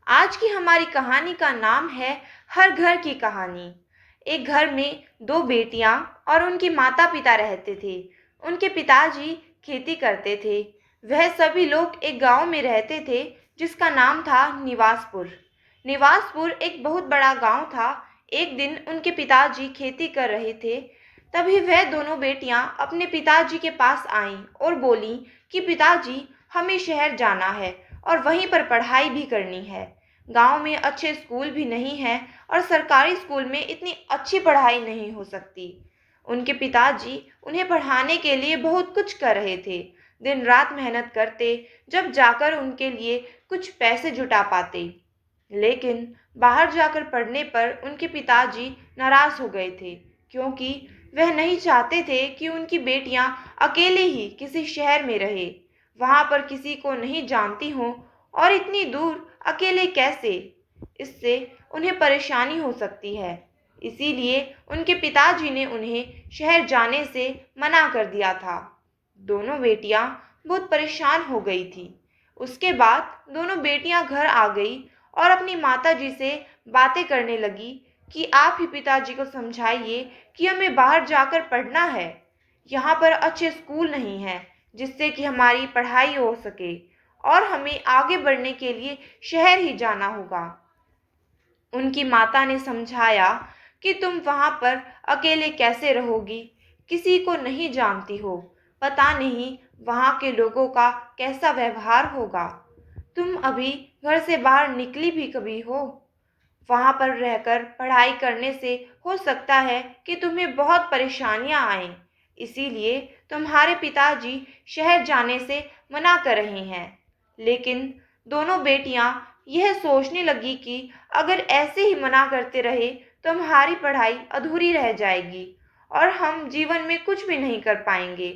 आज की हमारी कहानी का नाम है हर घर की कहानी। एक घर में दो बेटियां और उनके माता पिता रहते थे। उनके पिताजी खेती करते थे। वह सभी लोग एक गांव में रहते थे जिसका नाम था निवासपुर। निवासपुर एक बहुत बड़ा गांव था। एक दिन उनके पिताजी खेती कर रहे थे। तभी वह दोनों बेटियां अपने पिताजी के पास आईं और बोलीं कि पिताजी, हमें शहर जाना है और वहीं पर पढ़ाई भी करनी है। गांव में अच्छे स्कूल भी नहीं हैं और सरकारी स्कूल में इतनी अच्छी पढ़ाई नहीं हो सकती। उनके पिताजी उन्हें पढ़ाने के लिए बहुत कुछ कर रहे थे। दिन रात मेहनत करते, जब जाकर उनके लिए कुछ पैसे जुटा पाते। लेकिन बाहर जाकर पढ़ने पर उनके पिताजी नाराज हो गए थे, क्योंकि वह नहीं चाहते थे कि उनकी बेटियां अकेले ही किसी शहर में रहे, वहां पर किसी को नहीं जानती हों और इतनी दूर अकेले कैसे। इससे उन्हें परेशानी हो सकती है। इसीलिए उनके पिताजी ने उन्हें शहर जाने से मना कर दिया था। दोनों बेटियां बहुत परेशान हो गई थी। उसके बाद दोनों बेटियां घर आ गई और अपनी माताजी से बातें करने लगी कि आप ही पिताजी को समझाइए कि हमें बाहर जाकर पढ़ना है। यहाँ पर अच्छे स्कूल नहीं हैं जिससे कि हमारी पढ़ाई हो सके और हमें आगे बढ़ने के लिए शहर ही जाना होगा। उनकी माता ने समझाया कि तुम वहां पर अकेले कैसे रहोगी, किसी को नहीं जानती हो, पता नहीं वहां के लोगों का कैसा व्यवहार होगा। तुम अभी घर से बाहर निकली भी कभी हो? वहां पर रहकर पढ़ाई करने से हो सकता है कि तुम्हें बहुत परेशानियां आएं। इसीलिए तुम्हारे पिताजी शहर जाने से मना कर रहे हैं। लेकिन दोनों बेटियां यह सोचने लगी कि अगर ऐसे ही मना करते रहे तो हमारी पढ़ाई अधूरी रह जाएगी और हम जीवन में कुछ भी नहीं कर पाएंगे।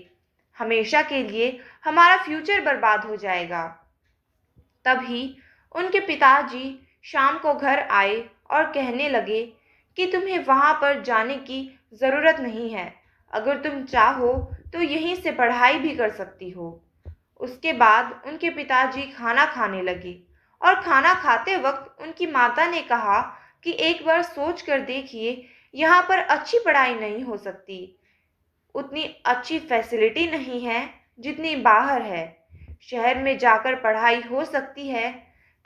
हमेशा के लिए हमारा फ्यूचर बर्बाद हो जाएगा। तभी उनके पिताजी शाम को घर आए और कहने लगे कि तुम्हें वहां पर जाने की ज़रूरत नहीं है। अगर तुम चाहो तो यहीं से पढ़ाई भी कर सकती हो। उसके बाद उनके पिताजी खाना खाने लगे और खाना खाते वक्त उनकी माता ने कहा कि एक बार सोच कर देखिए, यहाँ पर अच्छी पढ़ाई नहीं हो सकती, उतनी अच्छी फैसिलिटी नहीं है जितनी बाहर है। शहर में जाकर पढ़ाई हो सकती है।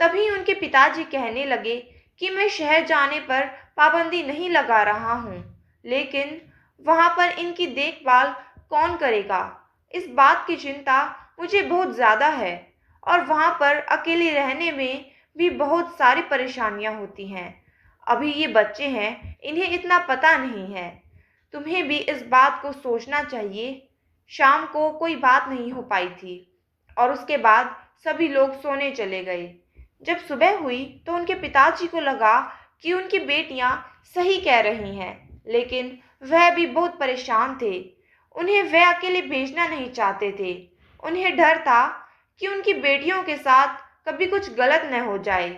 तभी उनके पिताजी कहने लगे कि मैं शहर जाने पर पाबंदी नहीं लगा रहा हूँ, लेकिन वहाँ पर इनकी देखभाल कौन करेगा? इस बात की चिंता मुझे बहुत ज़्यादा है और वहाँ पर अकेले रहने में भी बहुत सारी परेशानियाँ होती हैं। अभी ये बच्चे हैं, इन्हें इतना पता नहीं है। तुम्हें भी इस बात को सोचना चाहिए। शाम को कोई बात नहीं हो पाई थी और उसके बाद सभी लोग सोने चले गए। जब सुबह हुई तो उनके पिताजी को लगा कि उनकी बेटियां सही कह रही हैं, लेकिन वह भी बहुत परेशान थे। उन्हें वह अकेले भेजना नहीं चाहते थे। उन्हें डर था कि उनकी बेटियों के साथ कभी कुछ गलत न हो जाए।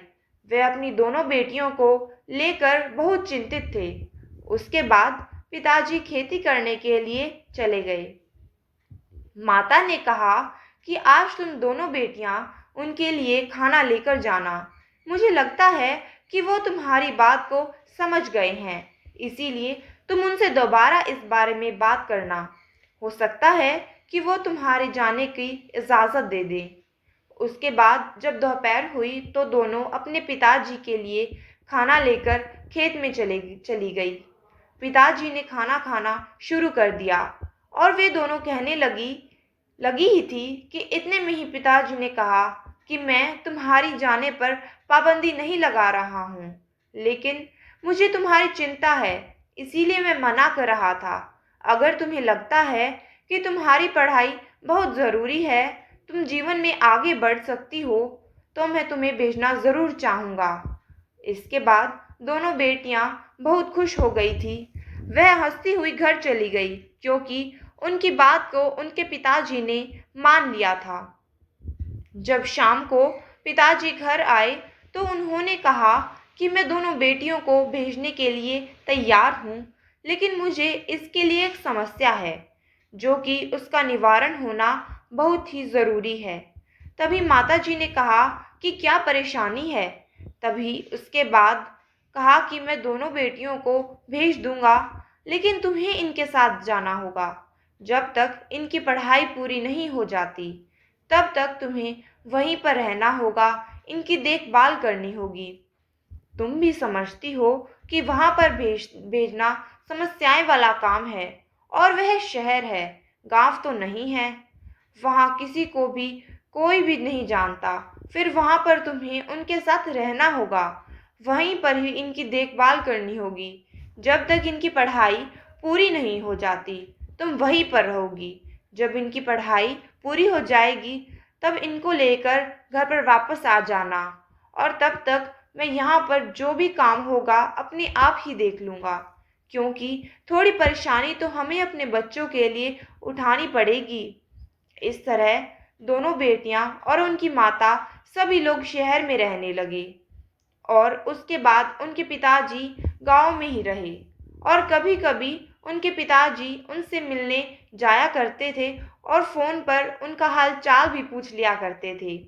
वे अपनी दोनों बेटियों को लेकर बहुत चिंतित थे। उसके बाद पिताजी खेती करने के लिए चले गए। माता ने कहा कि आज तुम दोनों बेटियां उनके लिए खाना लेकर जाना। मुझे लगता है कि वो तुम्हारी बात को समझ गए हैं, इसीलिए तुम उनसे दोबारा इस बारे में बात करना। हो सकता है कि वो तुम्हारे जाने की इजाज़त दे दें। उसके बाद जब दोपहर हुई तो दोनों अपने पिताजी के लिए खाना लेकर खेत में चली गई। पिताजी ने खाना खाना शुरू कर दिया और वे दोनों कहने लगी ही थी कि इतने में ही पिताजी ने कहा कि मैं तुम्हारी जाने पर पाबंदी नहीं लगा रहा हूँ, लेकिन मुझे तुम्हारी चिंता है, इसीलिए मैं मना कर रहा था। अगर तुम्हें लगता है कि तुम्हारी पढ़ाई बहुत ज़रूरी है, तुम जीवन में आगे बढ़ सकती हो, तो मैं तुम्हें भेजना ज़रूर चाहूँगा। इसके बाद दोनों बेटियां बहुत खुश हो गई थी। वह हंसती हुई घर चली गई, क्योंकि उनकी बात को उनके पिताजी ने मान लिया था। जब शाम को पिताजी घर आए तो उन्होंने कहा कि मैं दोनों बेटियों को भेजने के लिए तैयार हूँ, लेकिन मुझे इसके लिए एक समस्या है, जो कि उसका निवारण होना बहुत ही ज़रूरी है। तभी माताजी ने कहा कि क्या परेशानी है? तभी उसके बाद कहा कि मैं दोनों बेटियों को भेज दूंगा, लेकिन तुम्हें इनके साथ जाना होगा। जब तक इनकी पढ़ाई पूरी नहीं हो जाती, तब तक तुम्हें वहीं पर रहना होगा, इनकी देखभाल करनी होगी। तुम भी समझती हो कि वहाँ पर भेजना समस्याएं वाला काम है, और वह शहर है, गांव तो नहीं है। वहाँ किसी को भी कोई भी नहीं जानता। फिर वहाँ पर तुम्हें उनके साथ रहना होगा, वहीं पर ही इनकी देखभाल करनी होगी। जब तक इनकी पढ़ाई पूरी नहीं हो जाती, तुम वहीं पर रहोगी। जब इनकी पढ़ाई पूरी हो जाएगी, तब इनको लेकर घर पर वापस आ जाना, और तब तक मैं यहाँ पर जो भी काम होगा अपने आप ही देख लूँगा, क्योंकि थोड़ी परेशानी तो हमें अपने बच्चों के लिए उठानी पड़ेगी। इस तरह दोनों बेटियां और उनकी माता, सभी लोग शहर में रहने लगे, और उसके बाद उनके पिताजी गांव में ही रहे। और कभी कभी उनके पिताजी उनसे मिलने जाया करते थे, और फ़ोन पर उनका हाल चाल भी पूछ लिया करते थे।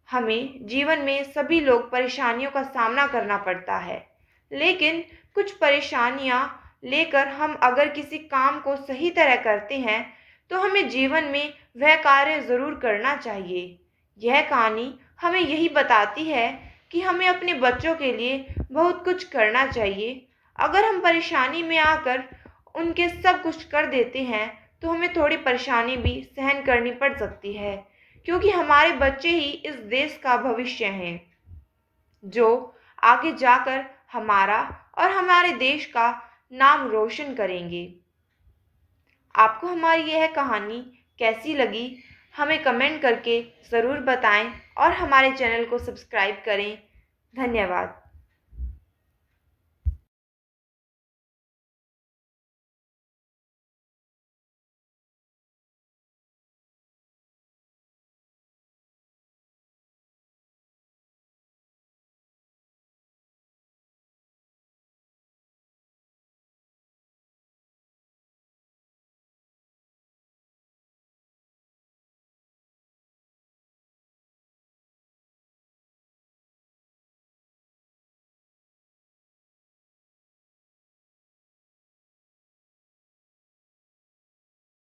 हमें जीवन में सभी लोग परेशानियों का सामना करना पड़ता है, लेकिन कुछ परेशानियां लेकर हम अगर किसी काम को सही तरह करते हैं, तो हमें जीवन में वह कार्य ज़रूर करना चाहिए। यह कहानी हमें यही बताती है कि हमें अपने बच्चों के लिए बहुत कुछ करना चाहिए। अगर हम परेशानी में आकर उनके सब कुछ कर देते हैं, तो हमें थोड़ी परेशानी भी सहन करनी पड़ सकती है, क्योंकि हमारे बच्चे ही इस देश का भविष्य हैं, जो आगे जाकर हमारा और हमारे देश का नाम रोशन करेंगे। आपको हमारी यह कहानी कैसी लगी, हमें कमेंट करके ज़रूर बताएं, और हमारे चैनल को सब्सक्राइब करें। धन्यवाद।